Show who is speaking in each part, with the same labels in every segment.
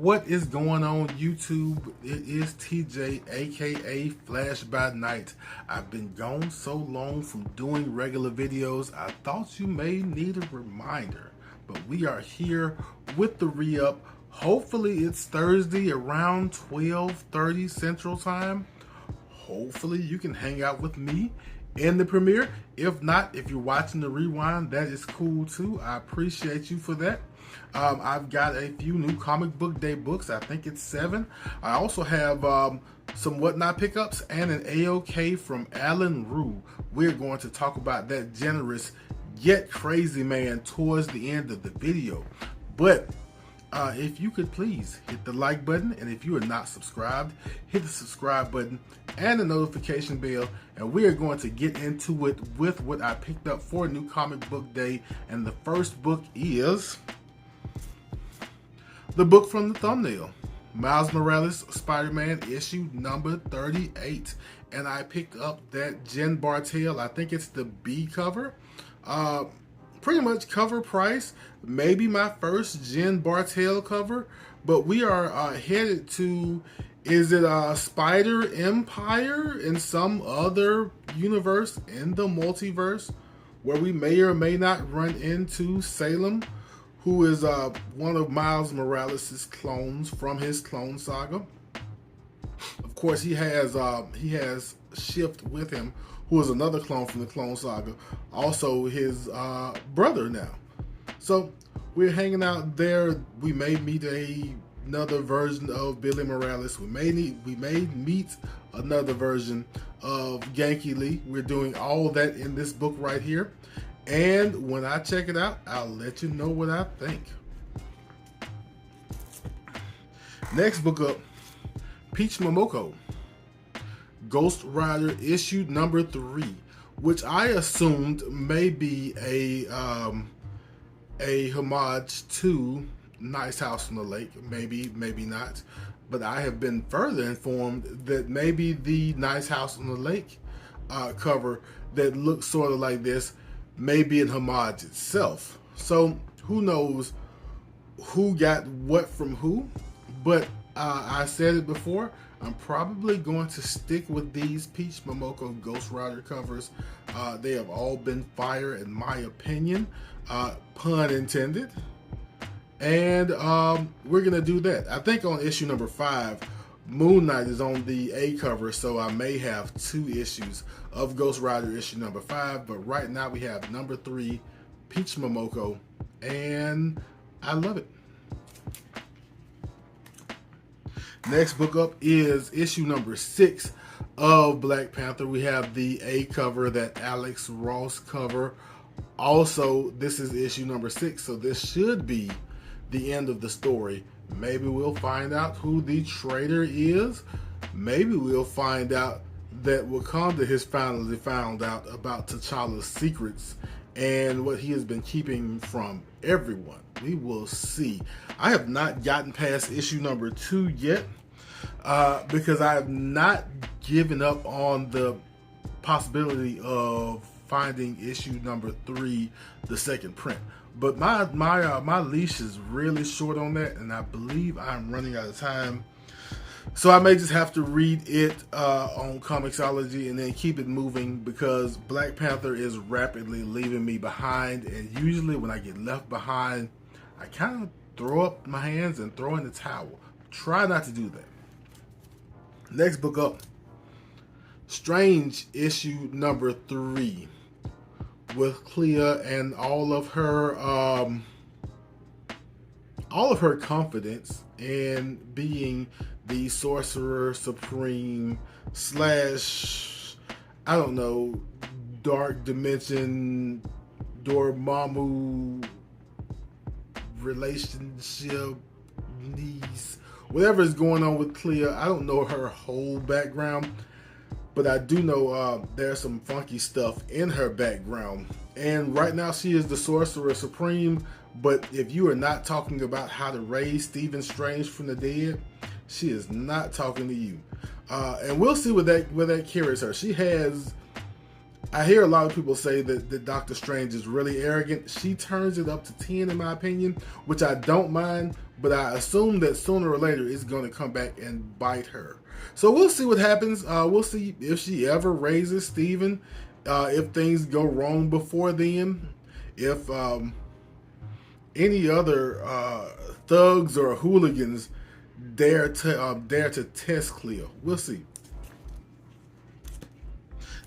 Speaker 1: What is going on YouTube? It is TJ, aka Flash by Night. I've been gone so long from doing regular videos, I thought you may need a reminder. But we are here with the re-up. Hopefully it's Thursday around 12:30 Central Time. Hopefully you can hang out with me in the premiere. If not, if you're watching the rewind, that is cool too. I appreciate you for that. I've got a few new comic book day books. I think it's 7. I also have some Whatnot pickups and an AOK from Alan Rue. We're going to talk about that generous yet crazy man towards the end of the video. But if you could please hit the like button, and if you are not subscribed, hit the subscribe button and the notification bell, and we are going to get into it with what I picked up for New Comic Book Day. And the first book is the book from the thumbnail, Miles Morales Spider-Man issue number 38, and I picked up that Jen Bartel. I think it's the B cover. Pretty much cover price, maybe my first Jen Bartel cover, but we are headed to, is it Spider Empire in some other universe in the multiverse, where we may or may not run into Salem, who is one of Miles Morales' clones from his Clone Saga. Of course, he has Shift with him, who is another clone from the Clone Saga, also his brother now. So we're hanging out there. We may meet another version of Billy Morales. We may meet another version of Yankee Lee. We're doing all of that in this book right here. And when I check it out, I'll let you know what I think. Next book up, Peach Momoko, Ghost Rider issue number 3, which I assumed may be a homage to Nice House on the Lake. Maybe not. But I have been further informed that maybe the Nice House on the Lake cover that looks sort of like this may be an homage itself. So who knows who got what from who, but I said it before, I'm probably going to stick with these Peach Momoko Ghost Rider covers. They have all been fire in my opinion, pun intended, and we're gonna do that. I think on issue number 5, Moon Knight is on the A cover, so I may have 2 issues of Ghost Rider issue number 5, but right now we have number 3, Peach Momoko, and I love it. Next book up is issue number 6 of Black Panther. We have the A cover, that Alex Ross cover. Also, this is issue number 6, so this should be the end of the story. Maybe we'll find out who the traitor is. Maybe we'll find out that Wakanda has finally found out about T'Challa's secrets and what he has been keeping from everyone. We will see. I have not gotten past issue number 2 yet because I have not given up on the possibility of finding issue number 3, the second print. But my leash is really short on that, and I believe I'm running out of time. So I may just have to read it on Comixology and then keep it moving, because Black Panther is rapidly leaving me behind, and usually when I get left behind, I kind of throw up my hands and throw in the towel. Try not to do that. Next book up, Strange issue number 3, with Clea and all of her confidence in being the Sorcerer Supreme / I don't know, Dark Dimension Dormammu relationship niece, whatever is going on with Clea. I don't know her whole background, but I do know there's some funky stuff in her background. And right now she is the Sorcerer Supreme, but if you are not talking about how to raise Stephen Strange from the dead, she is not talking to you. And we'll see where that carries her. She has I hear a lot of people say that Doctor Strange is really arrogant. She turns it up to 10 in my opinion, which I don't mind, but I assume that sooner or later it's going to come back and bite her. So we'll see what happens. We'll see if she ever raises Steven, if things go wrong before then, if any other thugs or hooligans dare to test Cleo. We'll see.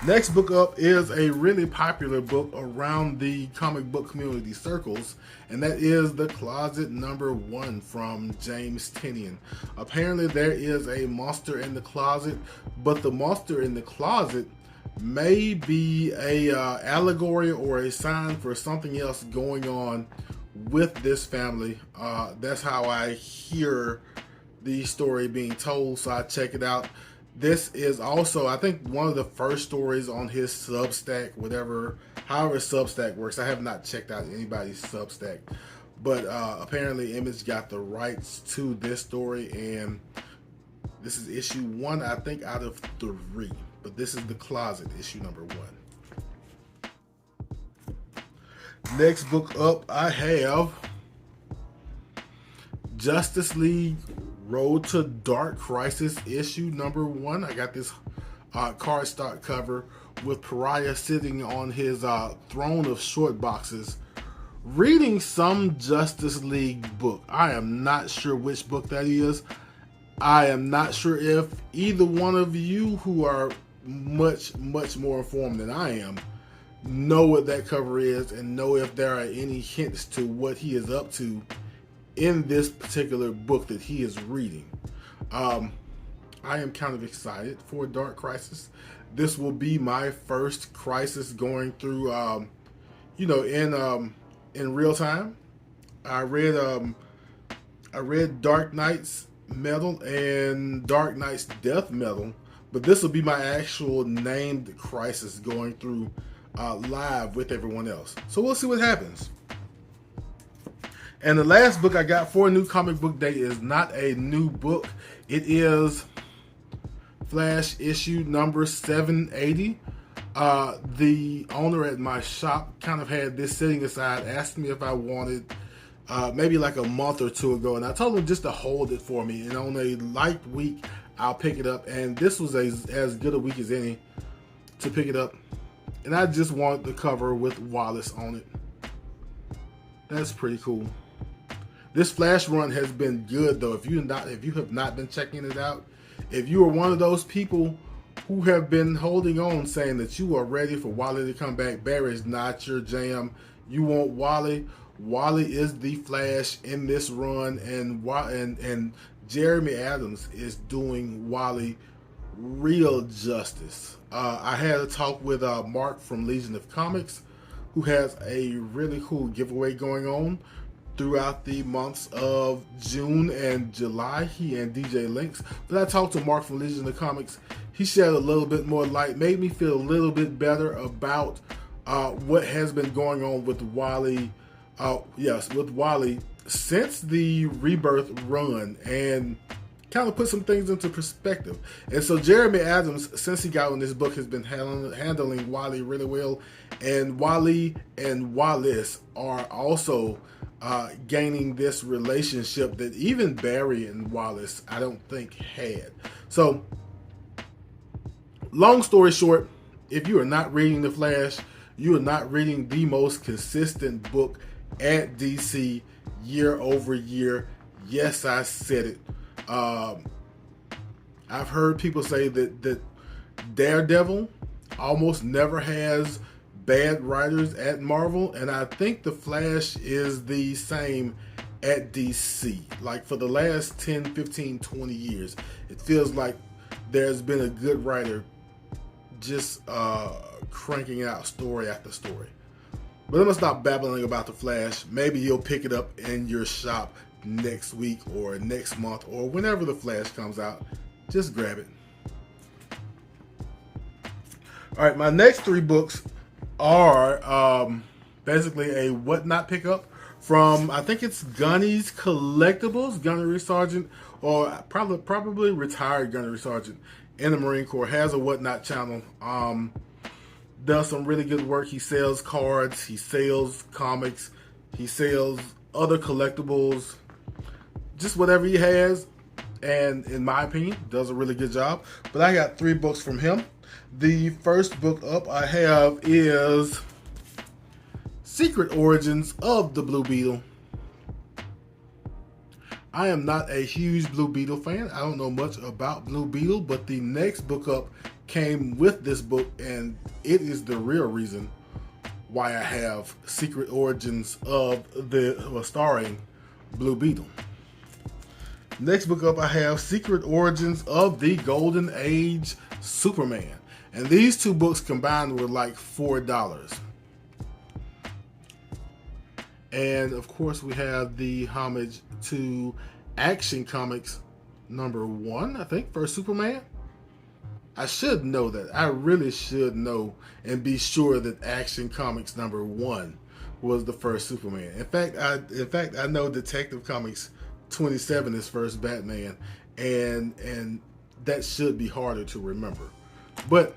Speaker 1: Next book up is a really popular book around the comic book community circles, and that is The Closet #1 from James Tynion. Apparently there is a monster in the closet, but the monster in the closet may be a allegory or a sign for something else going on with this family. That's how I hear the story being told, so I check it out. This is also, I think, one of the first stories on his Substack, however Substack works. I have not checked out anybody's Substack, but apparently Image got the rights to this story, and this is issue 1, I think, out of 3. But this is The Closet, issue #1. Next book up, I have Justice League Road to Dark Crisis issue #1. I got this cardstock cover with Pariah sitting on his throne of short boxes reading some Justice League book. I am not sure which book that is. I am not sure if either one of you who are much more informed than I am know what that cover is and know if there are any hints to what he is up to in this particular book that he is reading. I am kind of excited for Dark Crisis. This will be my first crisis going through, in real time. I read Dark Knight's Metal and Dark Knight's Death Metal, but this will be my actual named crisis going through live with everyone else. So we'll see what happens. And the last book I got for a new comic book day is not a new book. It is Flash issue #780. The owner at my shop kind of had this sitting aside, asked me if I wanted maybe like a month or two ago, and I told him just to hold it for me, and on a light week I'll pick it up, and this was as good a week as any to pick it up, and I just wanted the cover with Wallace on it. That's pretty cool. This Flash run has been good though. If you have not been checking it out, if you are one of those people who have been holding on saying that you are ready for Wally to come back, Barry's not your jam. You want Wally. Wally is the Flash in this run, and Jeremy Adams is doing Wally real justice. I had a talk with Mark from Legion of Comics, who has a really cool giveaway going on throughout the months of June and July, he and DJ Linx. But I talked to Mark from Legion of Comics. He shed a little bit more light, made me feel a little bit better about what has been going on with Wally. With Wally since the Rebirth run, and kind of put some things into perspective. And so Jeremy Adams, since he got on this book, has been handling Wally really well. And Wally and Wallace are also gaining this relationship that even Barry and Wallace, I don't think, had. So, long story short, if you are not reading The Flash, you are not reading the most consistent book at DC year over year. Yes, I said it. I've heard people say that Daredevil almost never has bad writers at Marvel, and I think The Flash is the same at DC. Like for the last 10, 15, 20 years, it feels like there's been a good writer just cranking out story after story. But I'm gonna stop babbling about The Flash. Maybe you'll pick it up in your shop next week or next month or whenever The Flash comes out. Just grab it. All right, my next 3 books are basically a whatnot pickup from, I think it's Gunny's Collectibles. Gunnery Sergeant, or probably retired Gunnery Sergeant in the Marine Corps, has a whatnot channel. does some really good work. He sells cards, he sells comics, he sells other collectibles, just whatever he has, and in my opinion, does a really good job. But I got 3 books from him. The first book up I have is Secret Origins of the Blue Beetle. I am not a huge Blue Beetle fan. I don't know much about Blue Beetle, but the next book up came with this book, and it is the real reason why I have Secret Origins of the starring Blue Beetle. Next book up I have Secret Origins of the Golden Age Superman. And these 2 books combined were like $4. And of course we have the homage to Action Comics #1, I think, for Superman. I should know that. I really should know and be sure that Action Comics #1 was the first Superman. In fact, I know Detective Comics 27 is first Batman, and that should be harder to remember. But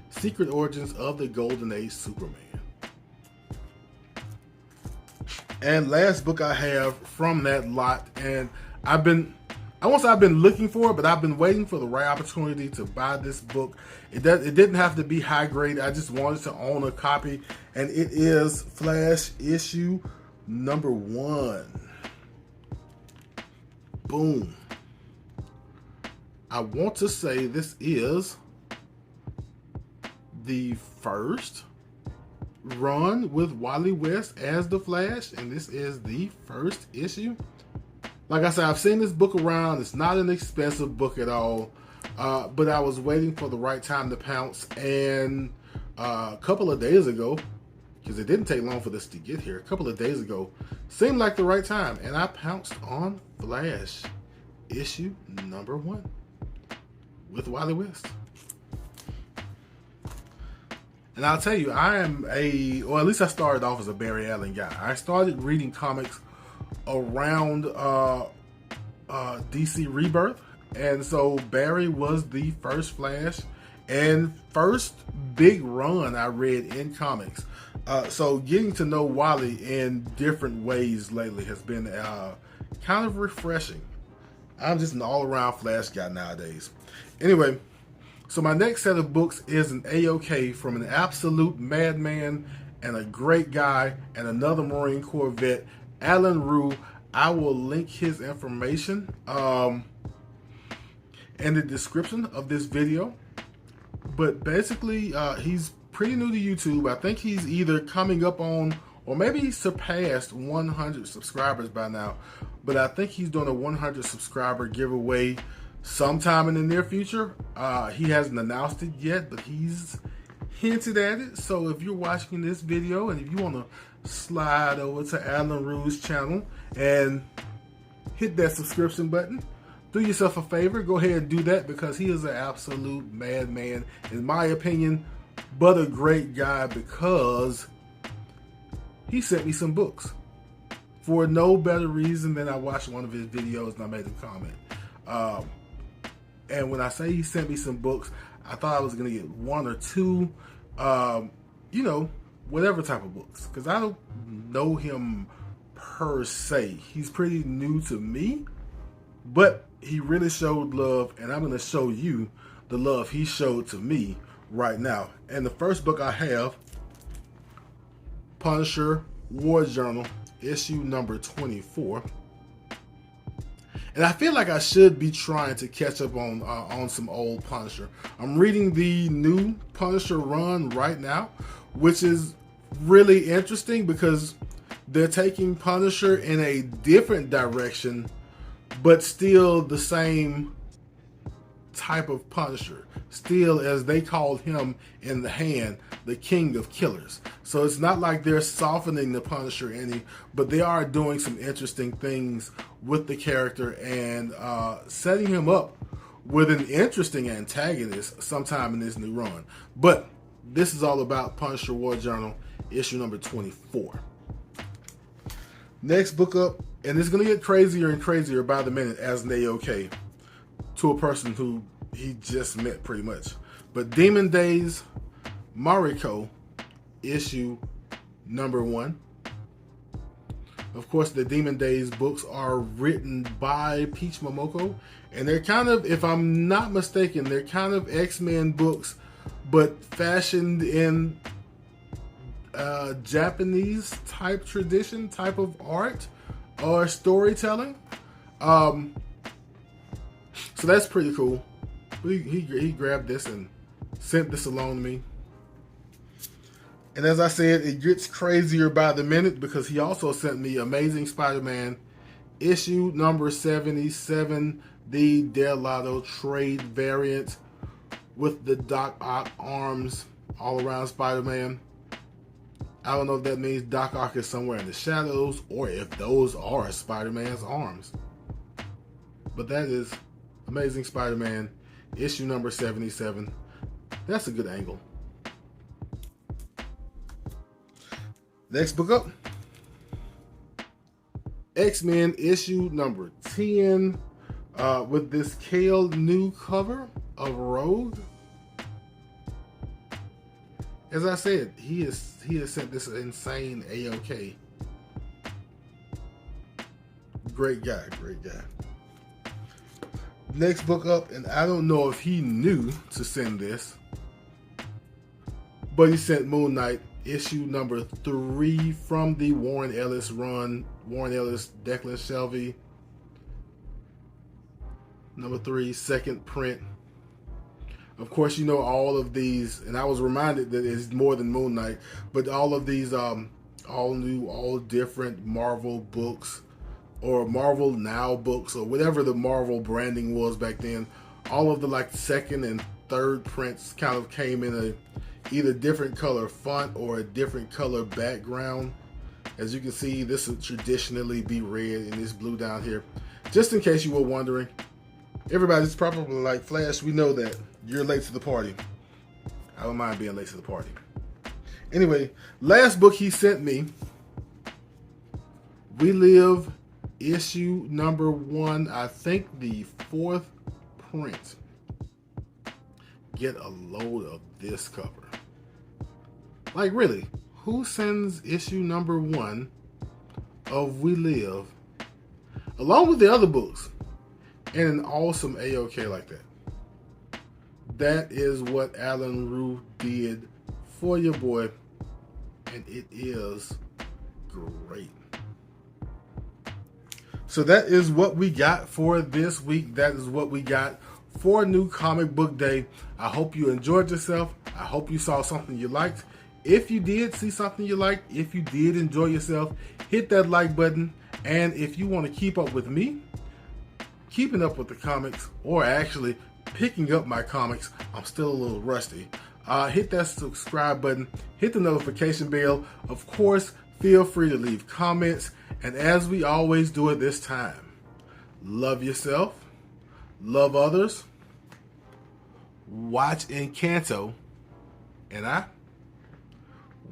Speaker 1: Secret Origins of the Golden Age Superman. And last book I have from that lot, and I won't say I've been looking for it, but I've been waiting for the right opportunity to buy this book. It didn't have to be high grade. I just wanted to own a copy, and it is Flash issue #1. Boom. I want to say this is the first run with Wally West as the Flash, and this is the first issue. Like I said, I've seen this book around. It's not an expensive book at all, but I was waiting for the right time to pounce, and a couple of days ago, because it didn't take long for this to get here, a couple of days ago seemed like the right time, and I pounced on Flash issue #1 with Wally West. And I'll tell you, I am or at least I started off as a Barry Allen guy. I started reading comics around DC Rebirth, and so Barry was the first Flash and first big run I read in comics. So getting to know Wally in different ways lately has been kind of refreshing. I'm just an all-around Flash guy nowadays. Anyway, so my next set of books is an AOK from an absolute madman and a great guy and another Marine Corps vet, Alan Rue. I will link his information in the description of this video. But basically, he's pretty new to YouTube. I think he's either coming up on, or maybe he surpassed 100 subscribers by now. But I think he's doing a 100 subscriber giveaway sometime in the near future. He hasn't announced it yet, but he's hinted at it. So if you're watching this video and if you want to slide over to Alan Rue's channel and hit that subscription button, do yourself a favor, go ahead and do that, because he is an absolute madman, in my opinion, but a great guy, because he sent me some books for no better reason than I watched one of his videos and I made a comment. And when I say he sent me some books, I thought I was going to get 1 or 2, whatever type of books, because I don't know him per se. He's pretty new to me, but he really showed love, and I'm going to show you the love he showed to me right now. And the first book I have, Punisher War Journal, issue #24. And I feel like I should be trying to catch up on some old Punisher. I'm reading the new Punisher run right now, which is really interesting because they're taking Punisher in a different direction, but still the same type of Punisher. Still, as they called him in the hand, the king of killers. So it's not like they're softening the Punisher any, but they are doing some interesting things with the character and setting him up with an interesting antagonist sometime in this new run. But this is all about Punisher War Journal, issue #24. Next book up, and it's going to get crazier and crazier by the minute as an AOK to a person who he just met pretty much. But Demon Days Mariko, issue number 1. Of course, the Demon Days books are written by Peach Momoko, and they're kind of, if I'm not mistaken, they're kind of X-Men books, but fashioned in Japanese type tradition, type of art or storytelling. So that's pretty cool. He grabbed this and sent this along to me. And as I said, it gets crazier by the minute because he also sent me Amazing Spider-Man issue number 77, the Delato trade variant with the Doc Ock arms all around Spider-Man. I don't know if that means Doc Ock is somewhere in the shadows or if those are Spider-Man's arms. But that is Amazing Spider-Man issue number 77. That's a good angle. Next book up, X-Men issue number 10 with this Kale new cover of Rogue. As I said, he has sent this insane AOK. Great guy, great guy. Next book up, and I don't know if he knew to send this, but he sent Moon Knight issue number 3 from the Warren Ellis run. Warren Ellis, Declan Shelby. Number 3, second print. Of course, you know all of these, and I was reminded that it's more than Moon Knight, but all of these all new, all different Marvel books, or Marvel Now books, or whatever the Marvel branding was back then, all of the like second and third prints kind of came in a either different color font or a different color background. As you can see, this would traditionally be red and it's blue down here. Just in case you were wondering, everybody's probably like, Flash, we know that you're late to the party. I don't mind being late to the party. Anyway, last book he sent me, We Live issue number 1, I think the 4th print. Get a load of this cover. Like, really, who sends issue number 1 of We Live along with the other books and an awesome AOK like that? That is what Alan Rue did for your boy, and it is great. So that is what we got for this week. That is what we got for New Comic Book Day. I hope you enjoyed yourself. I hope you saw something you liked. If you did see something you liked, if you did enjoy yourself, hit that like button. And if you want to keep up with me, keeping up with the comics, or actually picking up my comics, I'm still a little rusty, hit that subscribe button, hit the notification bell. Of course, feel free to leave comments. And as we always do at this time, love yourself, love others, watch Encanto, and I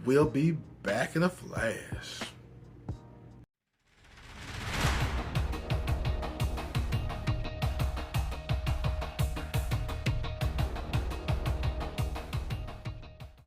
Speaker 1: will be back in a flash.